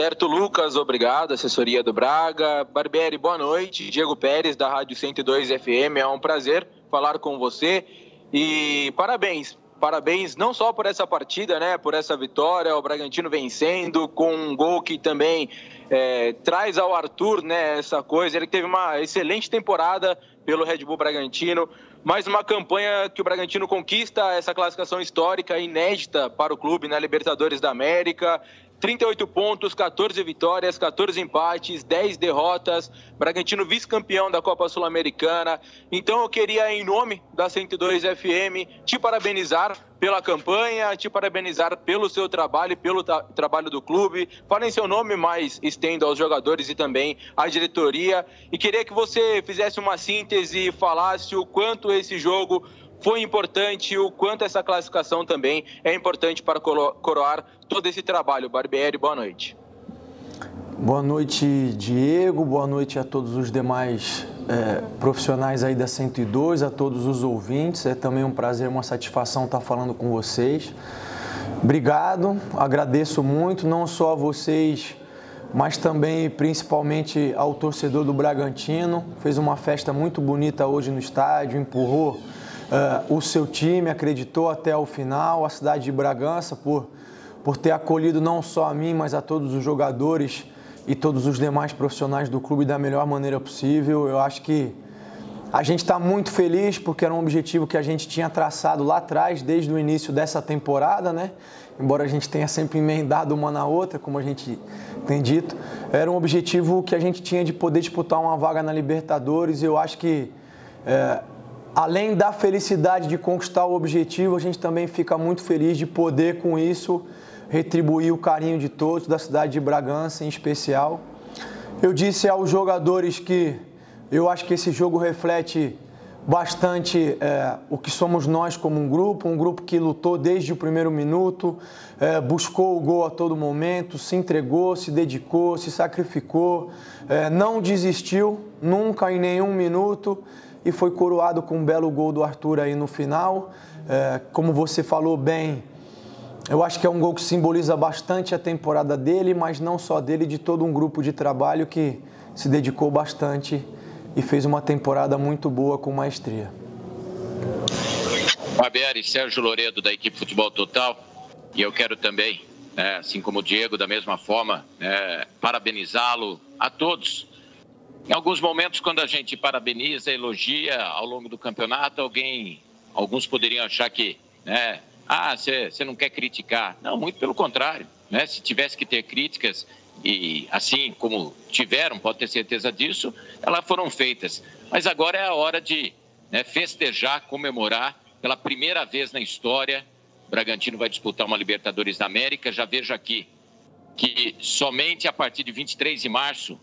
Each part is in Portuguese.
Certo, Lucas, obrigado, assessoria do Braga. Barbieri, boa noite. Diego Pérez, da Rádio 102 FM, é um prazer falar com você. E parabéns não só por essa partida, né, por essa vitória, o Bragantino vencendo, com um gol que também traz ao Arthur, né, essa coisa. Ele teve uma excelente temporada pelo Red Bull Bragantino, mais uma campanha que o Bragantino conquista essa classificação histórica inédita para o clube na Libertadores da América. 38 pontos, 14 vitórias, 14 empates, 10 derrotas, Bragantino vice-campeão da Copa Sul-Americana. Então eu queria, em nome da 102 FM, te parabenizar pela campanha, te parabenizar pelo seu trabalho, pelo trabalho do clube. Fala em seu nome, mas estendo aos jogadores e também à diretoria. E queria que você fizesse uma síntese e falasse o quanto esse jogo foi importante, o quanto essa classificação também é importante para coroar todo esse trabalho. Barbieri, boa noite. Boa noite, Diego. Boa noite a todos os demais profissionais aí da 102, a todos os ouvintes. É também um prazer, uma satisfação estar falando com vocês. Obrigado, agradeço muito, não só a vocês, mas também e principalmente ao torcedor do Bragantino. Fez uma festa muito bonita hoje no estádio, empurrou o seu time, acreditou até o final, a cidade de Bragança por ter acolhido não só a mim, mas a todos os jogadores e todos os demais profissionais do clube da melhor maneira possível. Eu acho que a gente está muito feliz porque era um objetivo que a gente tinha traçado lá atrás, desde o início dessa temporada, né? Embora a gente tenha sempre emendado uma na outra, como a gente tem dito, era um objetivo que a gente tinha de poder disputar uma vaga na Libertadores. E eu acho que além da felicidade de conquistar o objetivo, a gente também fica muito feliz de poder, com isso, retribuir o carinho de todos, da cidade de Bragança em especial. Eu disse aos jogadores que eu acho que esse jogo reflete bastante o que somos nós como um grupo que lutou desde o primeiro minuto, buscou o gol a todo momento, se entregou, se dedicou, se sacrificou, não desistiu nunca em nenhum minuto, e foi coroado com um belo gol do Arthur aí no final. Como você falou bem, eu acho que é um gol que simboliza bastante a temporada dele, mas não só dele, de todo um grupo de trabalho que se dedicou bastante e fez uma temporada muito boa com maestria. Barbieri, Sérgio Loredo, da equipe Futebol Total, e eu quero também, assim como o Diego, da mesma forma, parabenizá-lo a todos. Em alguns momentos, quando a gente parabeniza, elogia ao longo do campeonato, alguns poderiam achar que, você não quer criticar. Não, muito pelo contrário, né? Se tivesse que ter críticas, e assim como tiveram, pode ter certeza disso, elas foram feitas. Mas agora é a hora de festejar, comemorar, pela primeira vez na história, o Bragantino vai disputar uma Libertadores da América. Já vejo aqui que somente a partir de 23 de março,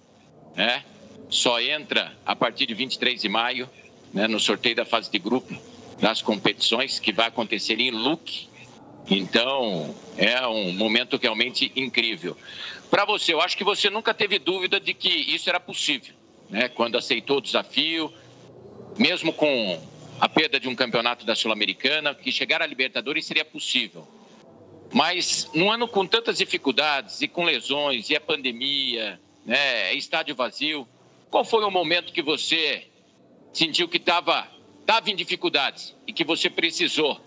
só entra a partir de 23 de maio, no sorteio da fase de grupo das competições, que vai acontecer em Luque. Então, é um momento realmente incrível. Para você, eu acho que você nunca teve dúvida de que isso era possível, quando aceitou o desafio, mesmo com a perda de um campeonato da Sul-Americana, que chegar à Libertadores seria possível. Mas num ano com tantas dificuldades e com lesões, e a pandemia, estádio vazio, qual foi o momento que você sentiu que estava em dificuldades e que você precisou,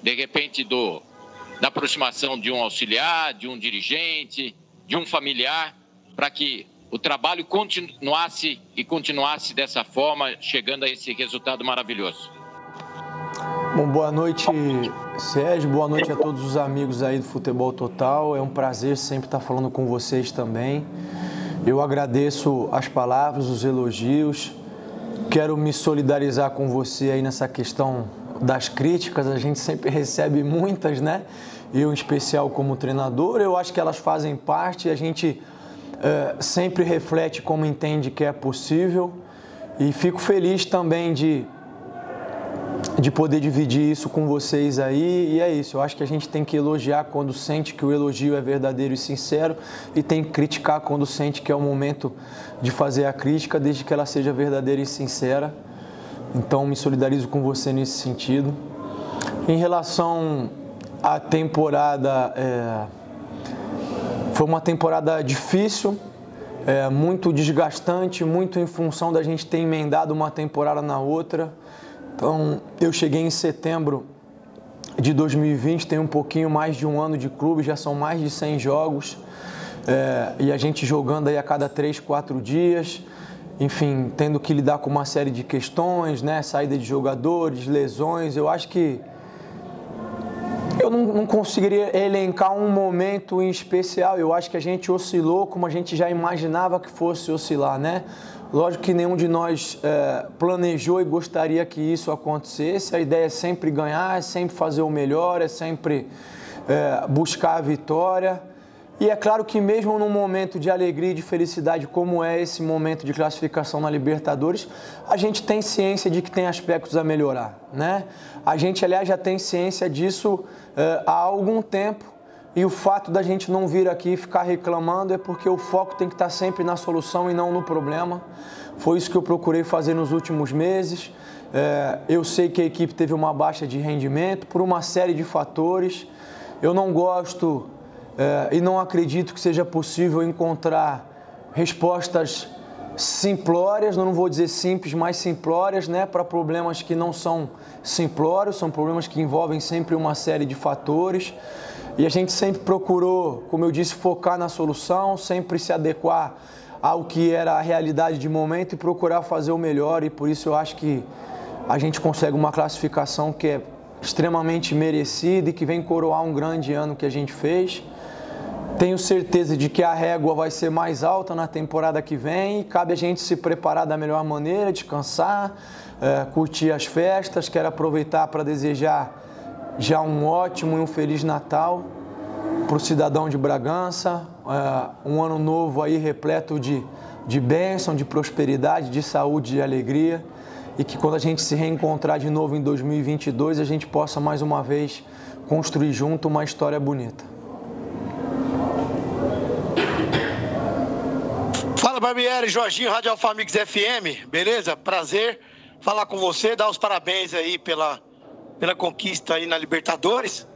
de repente, da aproximação de um auxiliar, de um dirigente, de um familiar, para que o trabalho continuasse dessa forma, chegando a esse resultado maravilhoso? Bom, boa noite, Sérgio, boa noite a todos os amigos aí do Futebol Total. É um prazer sempre estar falando com vocês também. Eu agradeço as palavras, os elogios. Quero me solidarizar com você aí nessa questão das críticas. A gente sempre recebe muitas, né? Eu, em especial, como treinador, eu acho que elas fazem parte. A gente sempre reflete como entende que é possível. E fico feliz também de poder dividir isso com vocês aí, e é isso. Eu acho que a gente tem que elogiar quando sente que o elogio é verdadeiro e sincero, e tem que criticar quando sente que é o momento de fazer a crítica, desde que ela seja verdadeira e sincera. Então, me solidarizo com você nesse sentido. Em relação à temporada, Foi uma temporada difícil, muito desgastante, muito em função da gente ter emendado uma temporada na outra. Então, eu cheguei em setembro de 2020, tem um pouquinho mais de um ano de clube, já são mais de 100 jogos, e a gente jogando aí a cada 3, 4 dias, enfim, tendo que lidar com uma série de questões, né? Saída de jogadores, lesões. Eu acho que eu não conseguiria elencar um momento em especial. Eu acho que a gente oscilou como a gente já imaginava que fosse oscilar, né? Lógico que nenhum de nós planejou e gostaria que isso acontecesse. A ideia é sempre ganhar, é sempre fazer o melhor, é sempre buscar a vitória. E é claro que mesmo num momento de alegria e de felicidade como é esse momento de classificação na Libertadores, a gente tem ciência de que tem aspectos a melhorar, né? A gente, aliás, já tem ciência disso há algum tempo, e o fato da gente não vir aqui e ficar reclamando é porque o foco tem que estar sempre na solução e não no problema. Foi isso que eu procurei fazer nos últimos meses. Eu sei que a equipe teve uma baixa de rendimento por uma série de fatores. Eu não gosto e não acredito que seja possível encontrar respostas simplórias, não vou dizer simples, mas simplórias, né, para problemas que não são simplórios, são problemas que envolvem sempre uma série de fatores. E a gente sempre procurou, como eu disse, focar na solução, sempre se adequar ao que era a realidade de momento e procurar fazer o melhor. E por isso eu acho que a gente consegue uma classificação que é extremamente merecida e que vem coroar um grande ano que a gente fez. Tenho certeza de que a régua vai ser mais alta na temporada que vem e cabe a gente se preparar da melhor maneira, descansar, curtir as festas. Quero aproveitar para desejar já um ótimo e um Feliz Natal para o cidadão de Bragança, um ano novo aí repleto de bênção, de prosperidade, de saúde e alegria, e que quando a gente se reencontrar de novo em 2022, a gente possa mais uma vez construir junto uma história bonita. Fala, Barbieri, Jorginho, Rádio Alfa Mix FM, beleza? Prazer falar com você, dar os parabéns aí pela conquista aí na Libertadores.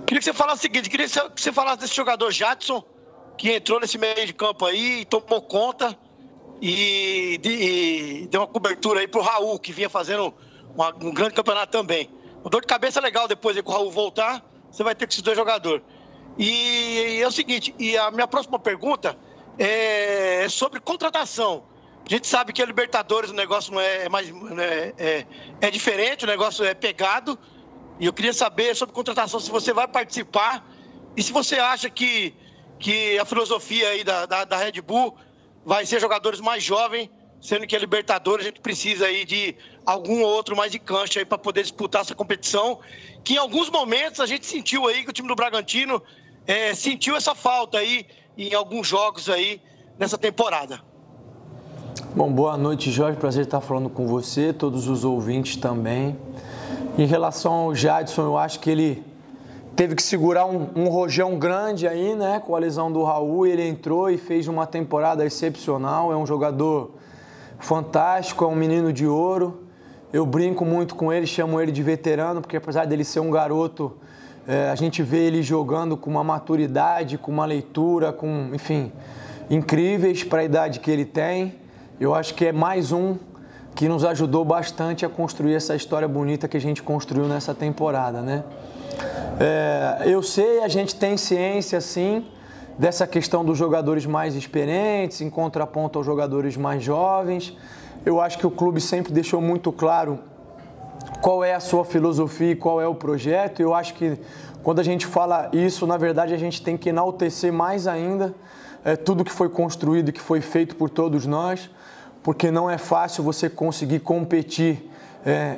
Queria que você falasse o seguinte, queria que você falasse desse jogador Jadson, que entrou nesse meio de campo aí e tomou conta e deu uma cobertura aí pro Raul, que vinha fazendo um grande campeonato também. Uma dor de cabeça legal depois aí que o Raul voltar, você vai ter com esses dois jogadores. E é o seguinte, e a minha próxima pergunta é sobre contratação. A gente sabe que a Libertadores o negócio não é diferente, o negócio é pegado. E eu queria saber sobre contratação, se você vai participar e se você acha que a filosofia aí da Red Bull vai ser jogadores mais jovens, sendo que a Libertadores a gente precisa aí de algum outro mais de cancha aí para poder disputar essa competição, que em alguns momentos a gente sentiu aí que o time do Bragantino sentiu essa falta aí em alguns jogos aí nessa temporada. Bom, boa noite, Jorge. Prazer estar falando com você, todos os ouvintes também. Em relação ao Jadson, eu acho que ele teve que segurar um rojão grande aí, né, com a lesão do Raul. Ele entrou e fez uma temporada excepcional. É um jogador fantástico, é um menino de ouro. Eu brinco muito com ele, chamo ele de veterano, porque apesar dele ser um garoto, a gente vê ele jogando com uma maturidade, com uma leitura, enfim, incríveis para a idade que ele tem. Eu acho que é mais um que nos ajudou bastante a construir essa história bonita que a gente construiu nessa temporada, né? Eu sei, a gente tem ciência, sim, dessa questão dos jogadores mais experientes, em contraponto aos jogadores mais jovens. Eu acho que o clube sempre deixou muito claro qual é a sua filosofia e qual é o projeto. Eu acho que quando a gente fala isso, na verdade, a gente tem que enaltecer mais ainda tudo que foi construído e que foi feito por todos nós, porque não é fácil você conseguir competir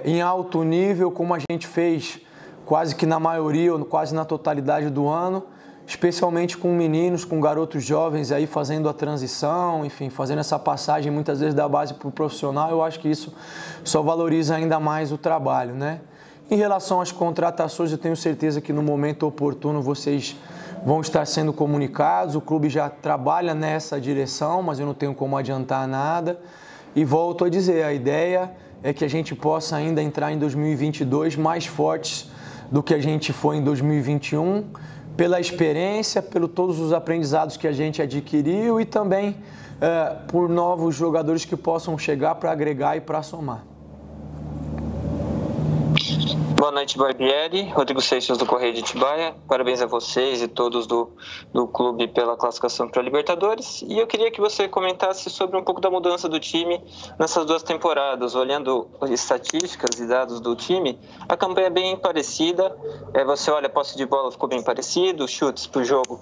em alto nível, como a gente fez quase que na maioria, ou quase na totalidade do ano, especialmente com meninos, com garotos jovens aí fazendo a transição, enfim, fazendo essa passagem muitas vezes da base para o profissional. Eu acho que isso só valoriza ainda mais o trabalho, né? Em relação às contratações, eu tenho certeza que no momento oportuno vocês vão estar sendo comunicados. O clube já trabalha nessa direção, mas eu não tenho como adiantar nada. E volto a dizer, a ideia é que a gente possa ainda entrar em 2022 mais fortes do que a gente foi em 2021, pela experiência, pelo todos os aprendizados que a gente adquiriu e também por novos jogadores que possam chegar para agregar e para somar. Boa noite, Barbieri. Rodrigo Seixas, do Correio de Atibaia. Parabéns a vocês e todos do clube pela classificação para a Libertadores. E eu queria que você comentasse sobre um pouco da mudança do time nessas 2 temporadas. Olhando estatísticas e dados do time, a campanha é bem parecida. Você olha, a posse de bola ficou bem parecido, chutes por jogo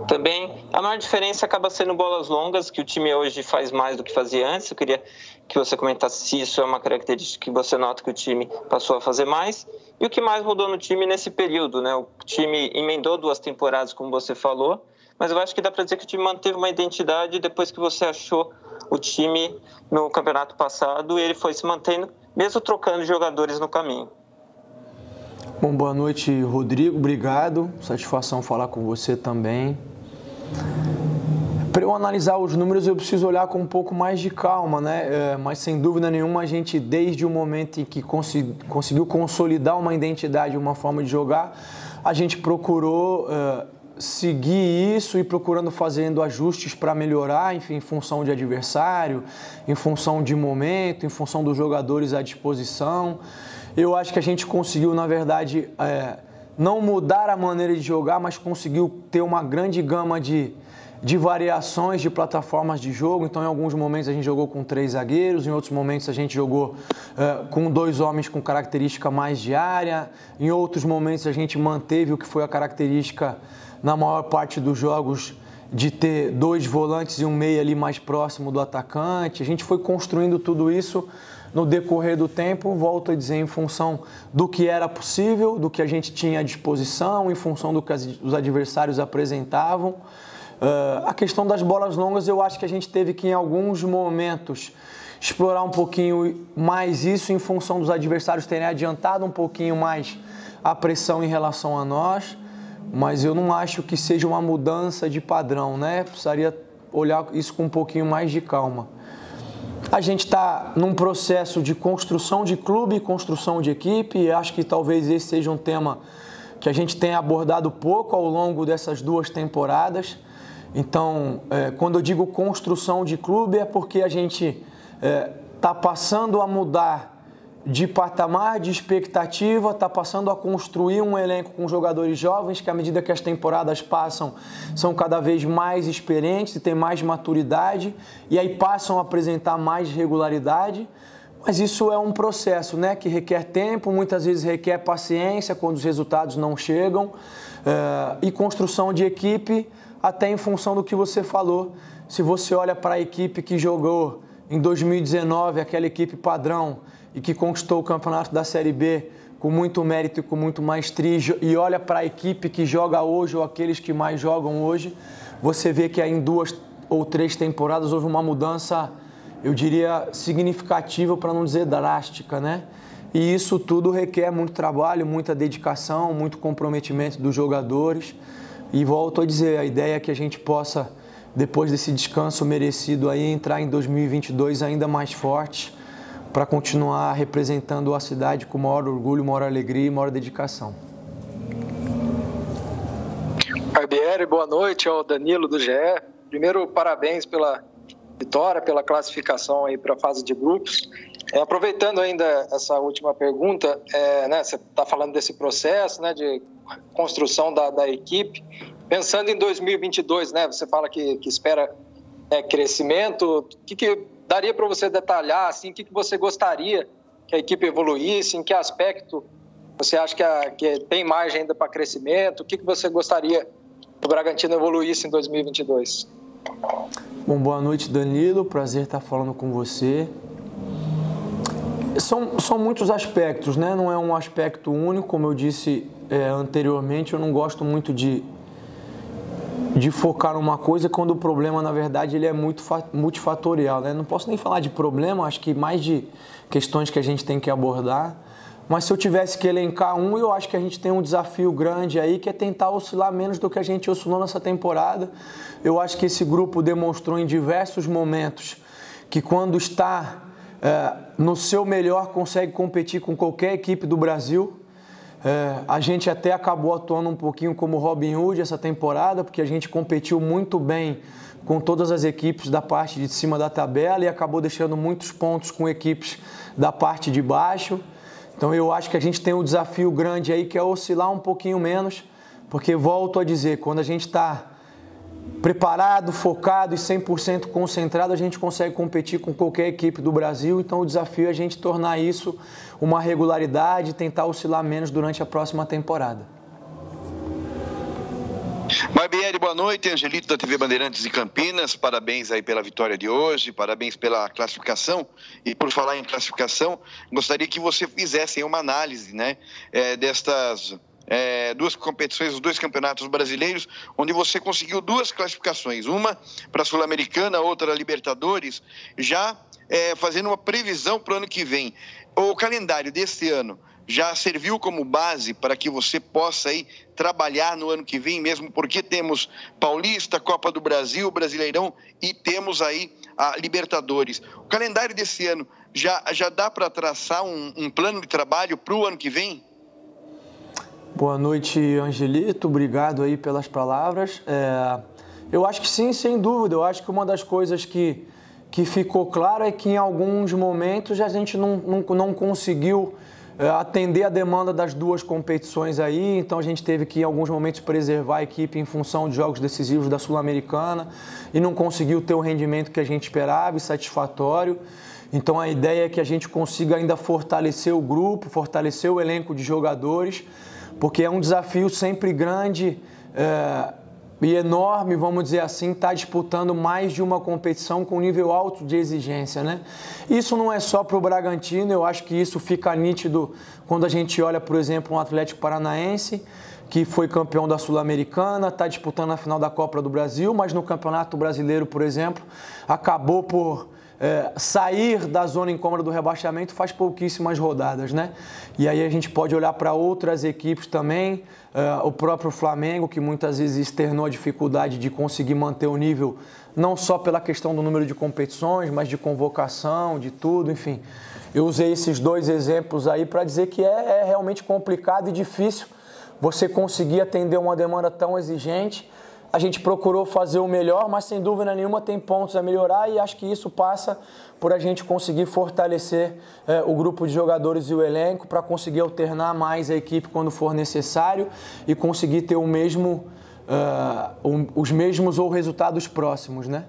também. A maior diferença acaba sendo bolas longas, que o time hoje faz mais do que fazia antes. Eu queria que você comentasse se isso é uma característica que você nota que o time passou a fazer mais. E o que mais mudou no time nesse período, né? O time emendou 2 temporadas, como você falou, mas eu acho que dá para dizer que o time manteve uma identidade depois que você achou o time no campeonato passado e ele foi se mantendo, mesmo trocando jogadores no caminho. Bom, boa noite, Rodrigo. Obrigado. Satisfação falar com você também. Para eu analisar os números, eu preciso olhar com um pouco mais de calma, né? Mas, sem dúvida nenhuma, a gente, desde o momento em que conseguiu consolidar uma identidade, uma forma de jogar, a gente procurou seguir isso e procurando fazendo ajustes para melhorar, enfim, em função de adversário, em função de momento, em função dos jogadores à disposição. Eu acho que a gente conseguiu, na verdade, não mudar a maneira de jogar, mas conseguiu ter uma grande gama de variações de plataformas de jogo. Então, em alguns momentos a gente jogou com 3 zagueiros, em outros momentos a gente jogou com 2 homens com característica mais de área, em outros momentos a gente manteve o que foi a característica na maior parte dos jogos de ter 2 volantes e um meia ali mais próximo do atacante. A gente foi construindo tudo isso no decorrer do tempo, volto a dizer, em função do que era possível, do que a gente tinha à disposição, em função do que os adversários apresentavam. A questão das bolas longas, eu acho que a gente teve que, em alguns momentos, explorar um pouquinho mais isso em função dos adversários terem adiantado um pouquinho mais a pressão em relação a nós, mas eu não acho que seja uma mudança de padrão, né? Precisaria olhar isso com um pouquinho mais de calma. A gente está num processo de construção de clube, construção de equipe, e acho que talvez esse seja um tema que a gente tenha abordado pouco ao longo dessas 2 temporadas. Então, quando eu digo construção de clube, é porque a gente está passando a mudar de patamar, de expectativa, está passando a construir um elenco com jogadores jovens que, à medida que as temporadas passam, são cada vez mais experientes e têm mais maturidade e aí passam a apresentar mais regularidade. Mas isso é um processo, né, que requer tempo, muitas vezes requer paciência quando os resultados não chegam e construção de equipe, até em função do que você falou. Se você olha para a equipe que jogou em 2019, aquela equipe padrão, e que conquistou o campeonato da Série B com muito mérito e com muito maestria, e olha para a equipe que joga hoje ou aqueles que mais jogam hoje, você vê que em 2 ou 3 temporadas houve uma mudança, eu diria, significativa, para não dizer drástica, né? E isso tudo requer muito trabalho, muita dedicação, muito comprometimento dos jogadores. E volto a dizer, a ideia é que a gente possa, depois desse descanso merecido aí, entrar em 2022 ainda mais forte, para continuar representando a cidade com maior orgulho, maior alegria e maior dedicação. Barbieri, boa noite, ao Danilo do GE. Primeiro, parabéns pela vitória, pela classificação aí para a fase de grupos. Aproveitando ainda essa última pergunta, né, você está falando desse processo, né, de construção da equipe. Pensando em 2022, né, você fala que espera crescimento. O que daria para você detalhar, assim, o que você gostaria que a equipe evoluísse, em que aspecto você acha que tem margem ainda para crescimento, o que você gostaria que o Bragantino evoluísse em 2022? Bom, boa noite, Danilo, prazer estar falando com você. São muitos aspectos, né? Não é um aspecto único, como eu disse anteriormente, eu não gosto muito de focar numa coisa quando o problema, na verdade, ele é muito multifatorial, né? Não posso nem falar de problema, acho que mais de questões que a gente tem que abordar. Mas se eu tivesse que elencar eu acho que a gente tem um desafio grande aí, que é tentar oscilar menos do que a gente oscilou nessa temporada. Eu acho que esse grupo demonstrou em diversos momentos que quando está no seu melhor consegue competir com qualquer equipe do Brasil. A gente até acabou atuando um pouquinho como Robin Hood essa temporada, porque a gente competiu muito bem com todas as equipes da parte de cima da tabela e acabou deixando muitos pontos com equipes da parte de baixo. Então eu acho que a gente tem um desafio grande aí, que é oscilar um pouquinho menos, porque volto a dizer, quando a gente está preparado, focado e 100% concentrado, a gente consegue competir com qualquer equipe do Brasil. Então o desafio é a gente tornar isso uma regularidade e tentar oscilar menos durante a próxima temporada. Barbieri, boa noite. Angelito da TV Bandeirantes de Campinas, parabéns aí pela vitória de hoje, parabéns pela classificação. E por falar em classificação, gostaria que você fizesse aí uma análise, né, destas duas competições, os dois campeonatos brasileiros, onde você conseguiu duas classificações, uma para a Sul-Americana, outra a Libertadores, já fazendo uma previsão para o ano que vem. O calendário deste ano já serviu como base para que você possa aí trabalhar no ano que vem, mesmo porque temos Paulista, Copa do Brasil, Brasileirão e temos aí a Libertadores. O calendário desse ano já dá para traçar um plano de trabalho para o ano que vem? Boa noite, Angelito. Obrigado aí pelas palavras. Eu acho que sim, sem dúvida. Eu acho que uma das coisas que ficou claro é que em alguns momentos a gente não conseguiu atender a demanda das duas competições aí, então a gente teve que em alguns momentos preservar a equipe em função de jogos decisivos da Sul-Americana e não conseguiu ter o rendimento que a gente esperava e satisfatório. Então a ideia é que a gente consiga ainda fortalecer o grupo, fortalecer o elenco de jogadores, porque é um desafio sempre grande e enorme, vamos dizer assim, estar disputando mais de uma competição com nível alto de exigência, né? Isso não é só para o Bragantino, eu acho que isso fica nítido quando a gente olha, por exemplo, um Atlético Paranaense, que foi campeão da Sul-Americana, está disputando a final da Copa do Brasil, mas no Campeonato Brasileiro, por exemplo, acabou por sair da zona incômoda do rebaixamento faz pouquíssimas rodadas, né? E aí a gente pode olhar para outras equipes também, o próprio Flamengo, que muitas vezes externou a dificuldade de conseguir manter o nível, não só pela questão do número de competições, mas de convocação, de tudo, enfim. Eu usei esses dois exemplos aí para dizer que é realmente complicado e difícil você conseguir atender uma demanda tão exigente. A gente procurou fazer o melhor, mas sem dúvida nenhuma tem pontos a melhorar e acho que isso passa por a gente conseguir fortalecer o grupo de jogadores e o elenco para conseguir alternar mais a equipe quando for necessário e conseguir ter os mesmos ou resultados próximos, né?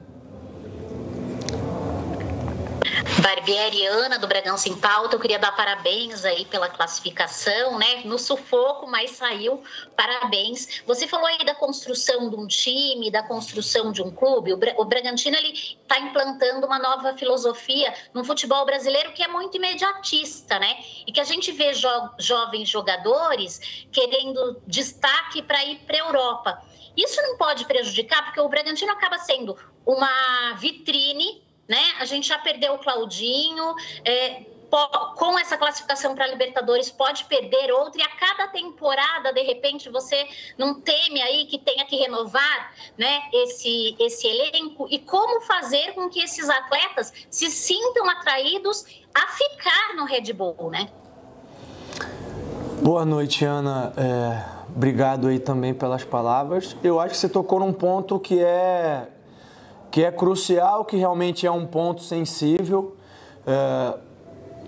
Barbieri, Ana do Bragança em Pauta, eu queria dar parabéns aí pela classificação, né? No sufoco, mas saiu, parabéns. Você falou aí da construção de um time, da construção de um clube. O Bragantino, ele está implantando uma nova filosofia no futebol brasileiro que é muito imediatista, né? E que a gente vê jovens jogadores querendo destaque para ir para a Europa. Isso não pode prejudicar, porque o Bragantino acaba sendo uma vitrine, né? A gente já perdeu o Claudinho, com essa classificação para a Libertadores pode perder outra, e a cada temporada, de repente, você não teme aí que tenha que renovar, né, esse elenco, e como fazer com que esses atletas se sintam atraídos a ficar no Red Bull, né? Boa noite, Ana. Obrigado aí também pelas palavras. Eu acho que você tocou num ponto que é crucial, que realmente é um ponto sensível,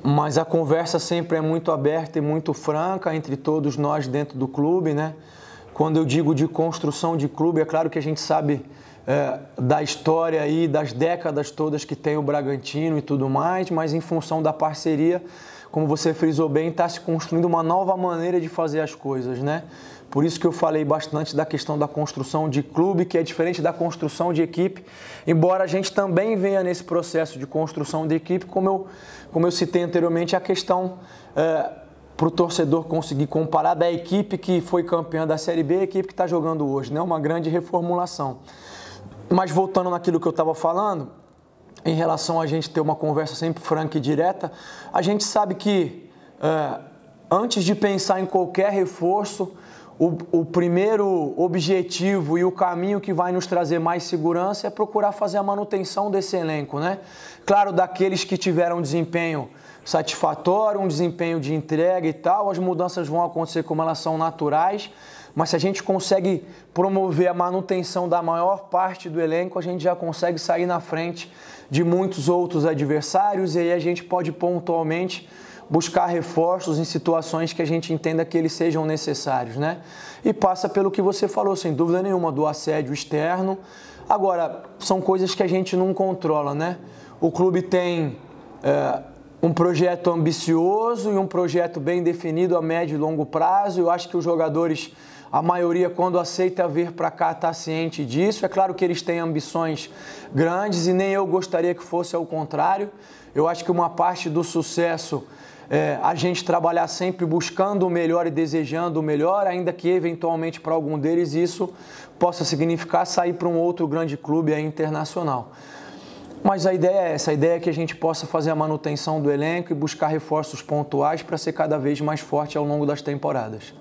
mas a conversa sempre é muito aberta e muito franca entre todos nós dentro do clube, né? Quando eu digo de construção de clube, é claro que a gente sabe da história aí, das décadas todas que tem o Bragantino e tudo mais, mas em função da parceria, como você frisou bem, está se construindo uma nova maneira de fazer as coisas, né? Por isso que eu falei bastante da questão da construção de clube, que é diferente da construção de equipe, embora a gente também venha nesse processo de construção de equipe, como eu citei anteriormente, a questão para o torcedor conseguir comparar da equipe que foi campeã da Série B à equipe que está jogando hoje, né? Uma grande reformulação. Mas voltando naquilo que eu estava falando, em relação a gente ter uma conversa sempre franca e direta, a gente sabe que antes de pensar em qualquer reforço, o primeiro objetivo e o caminho que vai nos trazer mais segurança é procurar fazer a manutenção desse elenco, né? Claro, daqueles que tiveram desempenho satisfatório, um desempenho de entrega e tal. As mudanças vão acontecer como elas são naturais, mas se a gente consegue promover a manutenção da maior parte do elenco, a gente já consegue sair na frente de muitos outros adversários e aí a gente pode pontualmente buscar reforços em situações que a gente entenda que eles sejam necessários, né? E passa pelo que você falou, sem dúvida nenhuma, do assédio externo. Agora, são coisas que a gente não controla, né? O clube tem um projeto ambicioso e um projeto bem definido a médio e longo prazo. Eu acho que os jogadores, a maioria, quando aceita vir para cá, está ciente disso. É claro que eles têm ambições grandes e nem eu gostaria que fosse ao contrário. Eu acho que uma parte do sucesso é a gente trabalhar sempre buscando o melhor e desejando o melhor, ainda que eventualmente para algum deles isso possa significar sair para um outro grande clube aí internacional. Mas a ideia é essa, a ideia é que a gente possa fazer a manutenção do elenco e buscar reforços pontuais para ser cada vez mais forte ao longo das temporadas.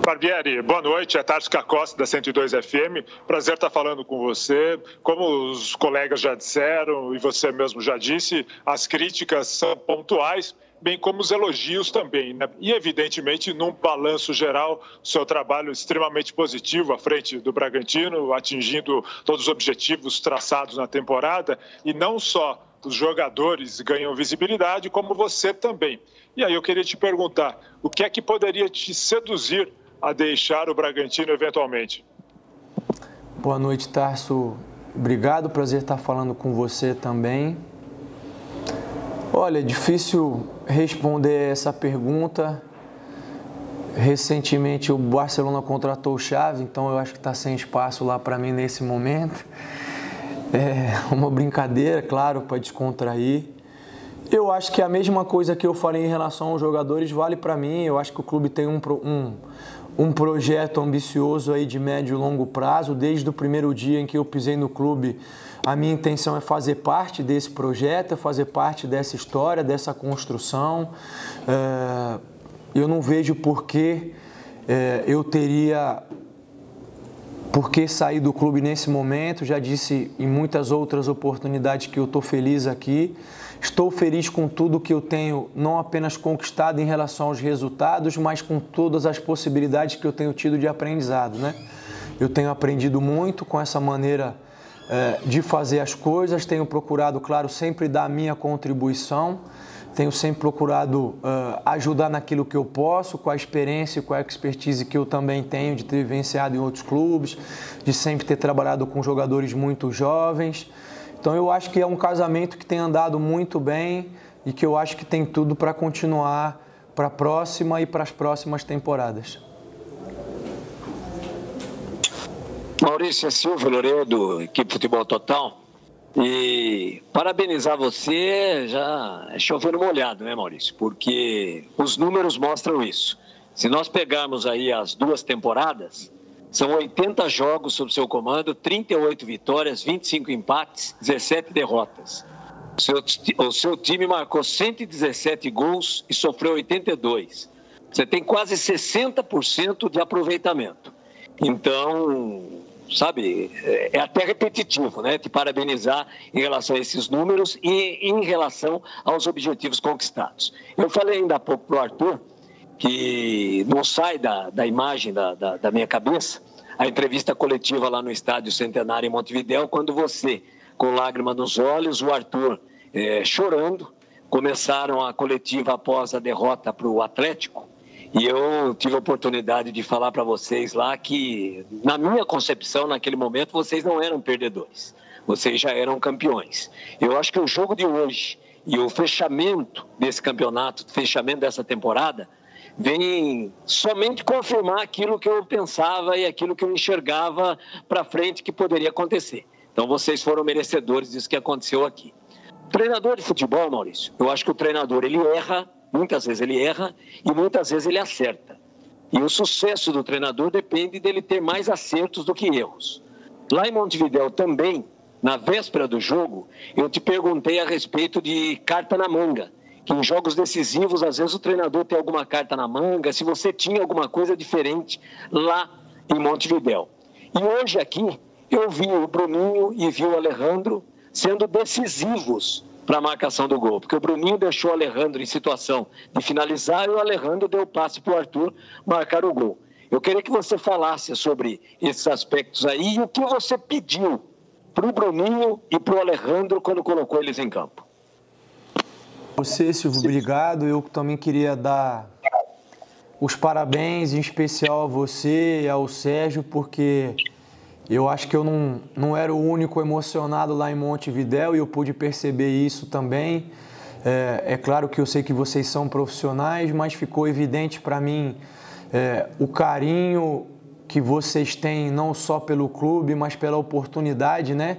Barbieri, boa noite, é Tarso Cacosta da 102 FM, prazer estar falando com você. Como os colegas já disseram e você mesmo já disse, as críticas são pontuais, bem como os elogios também, né? E evidentemente, num balanço geral, o seu trabalho extremamente positivo à frente do Bragantino, atingindo todos os objetivos traçados na temporada, e não só os jogadores ganham visibilidade, como você também. E aí eu queria te perguntar, o que é que poderia te seduzir a deixar o Bragantino eventualmente? Boa noite, Tarso. Obrigado, prazer estar falando com você também. Olha, é difícil responder essa pergunta. Recentemente o Barcelona contratou o Xavi, então eu acho que está sem espaço lá para mim nesse momento. É uma brincadeira, claro, para descontrair. Eu acho que a mesma coisa que eu falei em relação aos jogadores vale para mim. Eu acho que o clube tem um projeto ambicioso aí de médio e longo prazo. Desde o primeiro dia em que eu pisei no clube, a minha intenção é fazer parte desse projeto, é fazer parte dessa história, dessa construção. Eu não vejo por que eu teria por que sair do clube nesse momento. Já disse em muitas outras oportunidades que eu estou feliz aqui. Estou feliz com tudo que eu tenho, não apenas conquistado em relação aos resultados, mas com todas as possibilidades que eu tenho tido de aprendizado, né? Eu tenho aprendido muito com essa maneira de fazer as coisas, tenho procurado, claro, sempre dar a minha contribuição, tenho sempre procurado ajudar naquilo que eu posso, com a experiência e com a expertise que eu também tenho de ter vivenciado em outros clubes, de sempre ter trabalhado com jogadores muito jovens. Então eu acho que é um casamento que tem andado muito bem e que eu acho que tem tudo para continuar para a próxima e para as próximas temporadas. Maurício, é Silvio Loredo, equipe Futebol Total. E parabenizar você, já é chover molhado, né, Maurício? Porque os números mostram isso. Se nós pegarmos aí as 2 temporadas, são 80 jogos sob seu comando, 38 vitórias, 25 empates, 17 derrotas. O seu time marcou 117 gols e sofreu 82. Você tem quase 60% de aproveitamento. Então, sabe, é até repetitivo, né? Te parabenizar em relação a esses números e em relação aos objetivos conquistados. Eu falei ainda há pouco para o Arthur, que não sai da imagem da minha cabeça, a entrevista coletiva lá no Estádio Centenário em Montevidéu, quando você, com lágrima nos olhos, o Arthur chorando, começaram a coletiva após a derrota para o Atlético, e eu tive a oportunidade de falar para vocês lá que, na minha concepção, naquele momento, vocês não eram perdedores, vocês já eram campeões. Eu acho que o jogo de hoje e o fechamento desse campeonato, o fechamento dessa temporada, vem somente confirmar aquilo que eu pensava e aquilo que eu enxergava para frente que poderia acontecer. Então, vocês foram merecedores disso que aconteceu aqui. Treinador de futebol, Maurício, eu acho que o treinador, ele erra, muitas vezes ele erra e muitas vezes ele acerta. E o sucesso do treinador depende dele ter mais acertos do que erros. Lá em Montevidéu também, na véspera do jogo, eu te perguntei a respeito de carta na manga. Que em jogos decisivos, às vezes o treinador tem alguma carta na manga, se você tinha alguma coisa diferente lá em Montevidéu. E hoje aqui, eu vi o Bruninho e vi o Alejandro sendo decisivos para a marcação do gol, porque o Bruninho deixou o Alejandro em situação de finalizar e o Alejandro deu o passe para o Arthur marcar o gol. Eu queria que você falasse sobre esses aspectos aí e o que você pediu para o Bruninho e para o Alejandro quando colocou eles em campo. Você, Silvio, obrigado. Eu também queria dar os parabéns, em especial a você e ao Sérgio, porque eu acho que eu não era o único emocionado lá em Montevidéu e eu pude perceber isso também. É claro que eu sei que vocês são profissionais, mas ficou evidente para mim o carinho que vocês têm não só pelo clube, mas pela oportunidade, né,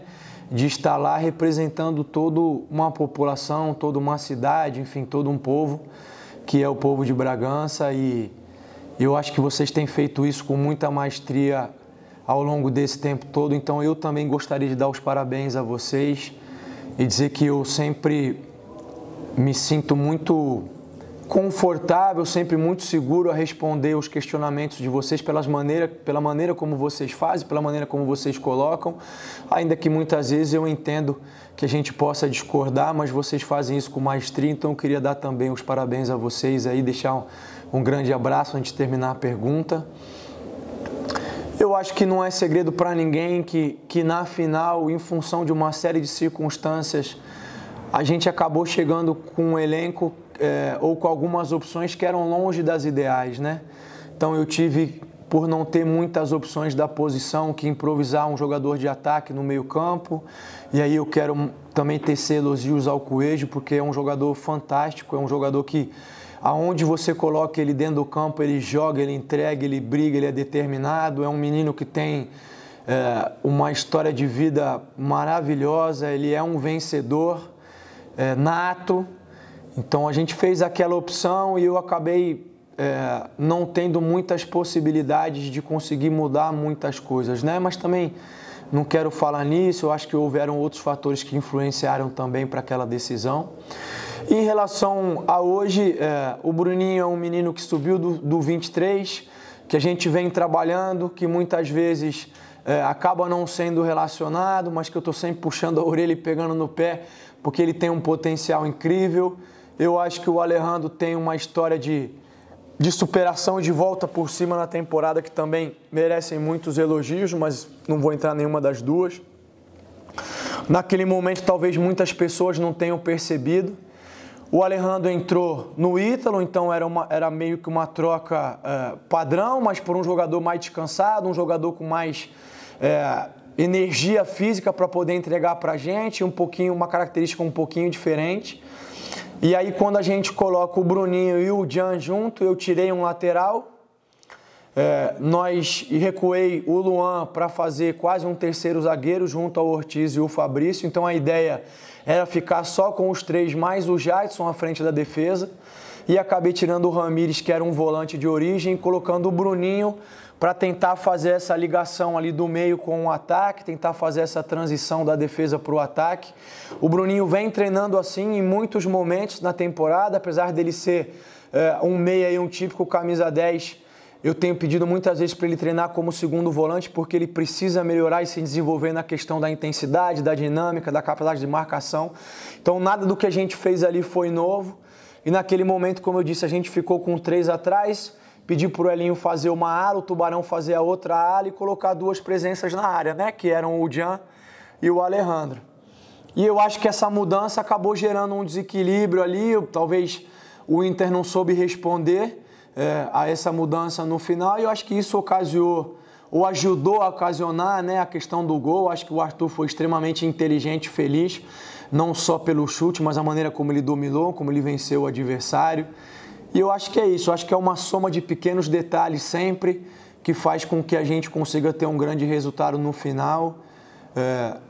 de estar lá representando toda uma população, toda uma cidade, enfim, todo um povo, que é o povo de Bragança, e eu acho que vocês têm feito isso com muita maestria ao longo desse tempo todo. Então eu também gostaria de dar os parabéns a vocês e dizer que eu sempre me sinto muito confortável, sempre muito seguro a responder os questionamentos de vocês pela maneira como vocês fazem, pela maneira como vocês colocam, ainda que muitas vezes eu entendo que a gente possa discordar, mas vocês fazem isso com maestria, então eu queria dar também os parabéns a vocês aí, deixar um grande abraço antes de terminar a pergunta. Eu acho que não é segredo para ninguém que na final, em função de uma série de circunstâncias, a gente acabou chegando com um elenco ou com algumas opções que eram longe das ideais, né? Então eu tive, por não ter muitas opções da posição, que improvisar um jogador de ataque no meio campo. E aí eu quero também tecer elogios ao Coelho, porque é um jogador fantástico, é um jogador que aonde você coloca ele dentro do campo, ele joga, ele entrega, ele briga, ele é determinado, é um menino que tem uma história de vida maravilhosa, ele é um vencedor nato. Então a gente fez aquela opção e eu acabei não tendo muitas possibilidades de conseguir mudar muitas coisas, né? Mas também não quero falar nisso, eu acho que houveram outros fatores que influenciaram também para aquela decisão. E em relação a hoje, o Bruninho é um menino que subiu do 23, que a gente vem trabalhando, que muitas vezes acaba não sendo relacionado, mas que eu estou sempre puxando a orelha e pegando no pé, porque ele tem um potencial incrível. Eu acho que o Alejandro tem uma história de superação e de volta por cima na temporada que também merecem muitos elogios, mas não vou entrar em nenhuma das duas. Naquele momento, talvez muitas pessoas não tenham percebido. O Alejandro entrou no Ítalo, então era meio que uma troca padrão, mas por um jogador mais descansado, um jogador com mais energia física para poder entregar para a gente, uma característica um pouquinho diferente. E aí quando a gente coloca o Bruninho e o Jean junto, eu tirei um lateral, recuei o Luan para fazer quase um terceiro zagueiro junto ao Ortiz e o Fabrício, então a ideia era ficar só com os três mais o Jadson à frente da defesa, e acabei tirando o Ramires, que era um volante de origem, colocando o Bruninho para tentar fazer essa ligação ali do meio com o ataque, tentar fazer essa transição da defesa para o ataque. O Bruninho vem treinando assim em muitos momentos na temporada, apesar dele ser um meia e um típico camisa 10, eu tenho pedido muitas vezes para ele treinar como segundo volante, porque ele precisa melhorar e se desenvolver na questão da intensidade, da dinâmica, da capacidade de marcação. Então nada do que a gente fez ali foi novo. E naquele momento, como eu disse, a gente ficou com 3 atrás, pedi para o Elinho fazer uma ala, o Tubarão fazer a outra ala e colocar 2 presenças na área, né? Que eram o Jean e o Alejandro. E eu acho que essa mudança acabou gerando um desequilíbrio ali, talvez o Inter não soube responder a essa mudança no final, e eu acho que isso ocasionou, ou ajudou a ocasionar, né, a questão do gol. Acho que o Arthur foi extremamente inteligente e feliz, não só pelo chute, mas a maneira como ele dominou, como ele venceu o adversário. E eu acho que é isso, eu acho que é uma soma de pequenos detalhes sempre que faz com que a gente consiga ter um grande resultado no final.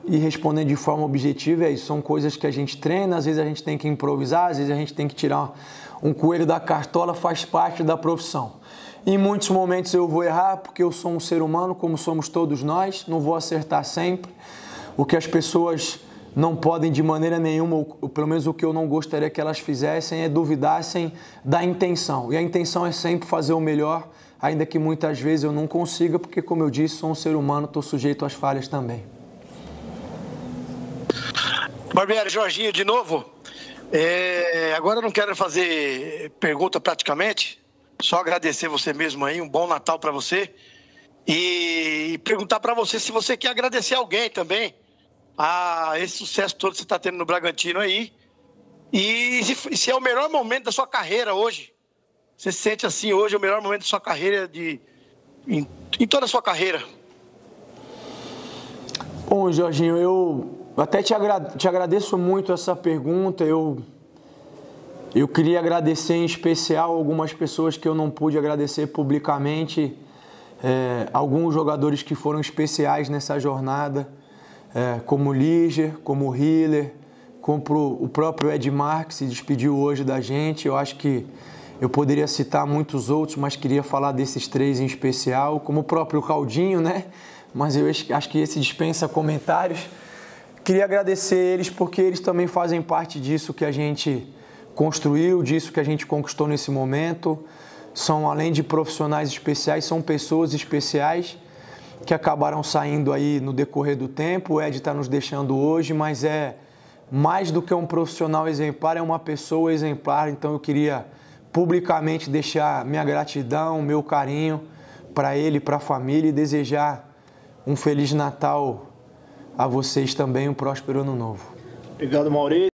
E respondendo de forma objetiva, é isso, são coisas que a gente treina, às vezes a gente tem que improvisar, às vezes a gente tem que tirar um coelho da cartola, faz parte da profissão. Em muitos momentos eu vou errar, porque eu sou um ser humano, como somos todos nós, não vou acertar sempre. O que as pessoas não podem de maneira nenhuma, ou pelo menos o que eu não gostaria que elas fizessem, é duvidassem da intenção. E a intenção é sempre fazer o melhor, ainda que muitas vezes eu não consiga, porque, como eu disse, sou um ser humano, estou sujeito às falhas também. Barbieri, Jorginho de novo. Agora eu não quero fazer pergunta praticamente, só agradecer você mesmo aí, um bom Natal para você e perguntar para você se você quer agradecer alguém também a esse sucesso todo que você está tendo no Bragantino aí e se é o melhor momento da sua carreira hoje. Você se sente assim hoje, é o melhor momento da sua carreira em toda a sua carreira? Bom, Jorginho, eu até te agradeço muito essa pergunta. Eu queria agradecer em especial algumas pessoas que eu não pude agradecer publicamente, alguns jogadores que foram especiais nessa jornada, como o Líger, como o Hiller, como o próprio Edmar, que se despediu hoje da gente. Eu acho que eu poderia citar muitos outros, mas queria falar desses 3 em especial, como o próprio Caldinho, né? Mas eu acho que esse dispensa comentários. Queria agradecer eles porque eles também fazem parte disso que a gente construiu, disso que a gente conquistou nesse momento. São, além de profissionais especiais, são pessoas especiais que acabaram saindo aí no decorrer do tempo. O Ed está nos deixando hoje, mas é mais do que um profissional exemplar, é uma pessoa exemplar. Então eu queria publicamente deixar minha gratidão, meu carinho para ele, para a família e desejar um Feliz Natal a vocês também, um próspero Ano Novo. Obrigado, Maurício.